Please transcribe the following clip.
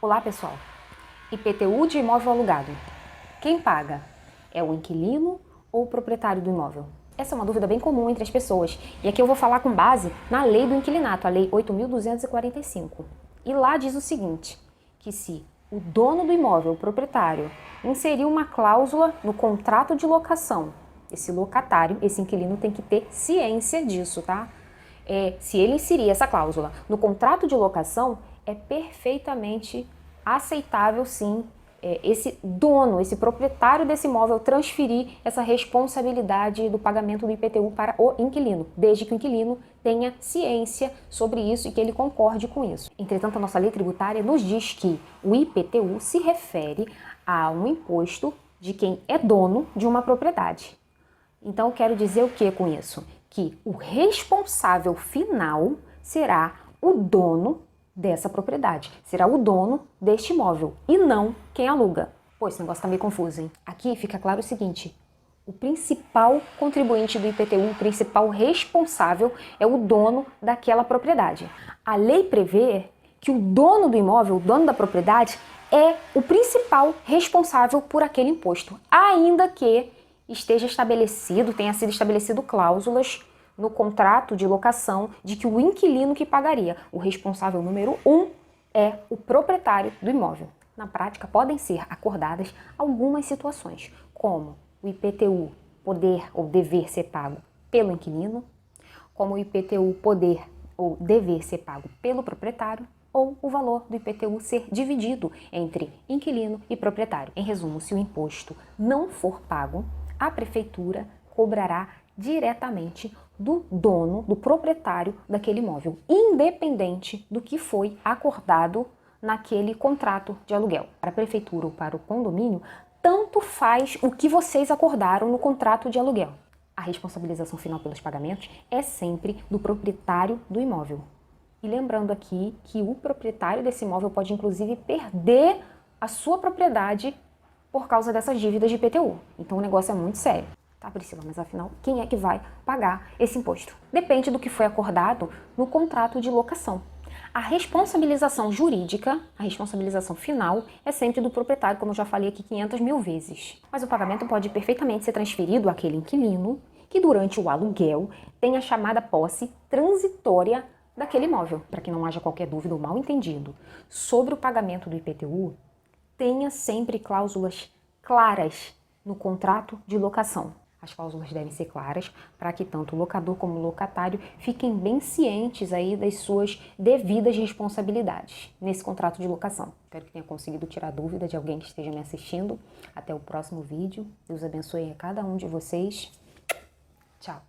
Olá pessoal, IPTU de imóvel alugado. Quem paga? É o inquilino ou o proprietário do imóvel? Essa é uma dúvida bem comum entre as pessoas e aqui eu vou falar com base na lei do inquilinato, a lei 8.245. E lá diz o seguinte, que se o dono do imóvel, o proprietário, inserir uma cláusula no contrato de locação, esse locatário, esse inquilino tem que ter ciência disso, tá? Se ele inserir essa cláusula no contrato de locação, é perfeitamente aceitável, sim, esse dono, esse proprietário desse imóvel transferir essa responsabilidade do pagamento do IPTU para o inquilino, desde que o inquilino tenha ciência sobre isso e que ele concorde com isso. Entretanto, a nossa lei tributária nos diz que o IPTU se refere a um imposto de quem é dono de uma propriedade. Então, eu quero dizer o que com isso? Que o responsável final será o dono dessa propriedade, será o dono deste imóvel e não quem aluga. Pô, esse negócio tá meio confuso, hein? Aqui fica claro o seguinte, o principal contribuinte do IPTU, o principal responsável é o dono daquela propriedade. A lei prevê que o dono do imóvel, o dono da propriedade, é o principal responsável por aquele imposto, ainda que esteja estabelecido, tenha sido estabelecido cláusulas no contrato de locação de que o inquilino que pagaria. O responsável número 1 é o proprietário do imóvel. Na prática, podem ser acordadas algumas situações, como o IPTU poder ou dever ser pago pelo inquilino, como o IPTU poder ou dever ser pago pelo proprietário, ou o valor do IPTU ser dividido entre inquilino e proprietário. Em resumo, se o imposto não for pago, a prefeitura cobrará diretamente do dono, do proprietário daquele imóvel, independente do que foi acordado naquele contrato de aluguel. Para a prefeitura ou para o condomínio, tanto faz o que vocês acordaram no contrato de aluguel. A responsabilização final pelos pagamentos é sempre do proprietário do imóvel. E lembrando aqui que o proprietário desse imóvel pode inclusive perder a sua propriedade por causa dessas dívidas de IPTU. Então o negócio é muito sério. Tá, Priscila, mas afinal, quem é que vai pagar esse imposto? Depende do que foi acordado no contrato de locação. A responsabilização jurídica, a responsabilização final, é sempre do proprietário, como eu já falei aqui 500 mil vezes. Mas o pagamento pode perfeitamente ser transferido àquele inquilino que durante o aluguel tem a chamada posse transitória daquele imóvel. Para que não haja qualquer dúvida ou mal entendido sobre o pagamento do IPTU, tenha sempre cláusulas claras no contrato de locação. As cláusulas devem ser claras para que tanto o locador como o locatário fiquem bem cientes aí das suas devidas responsabilidades nesse contrato de locação. Espero que tenha conseguido tirar dúvida de alguém que esteja me assistindo. Até o próximo vídeo. Deus abençoe a cada um de vocês. Tchau!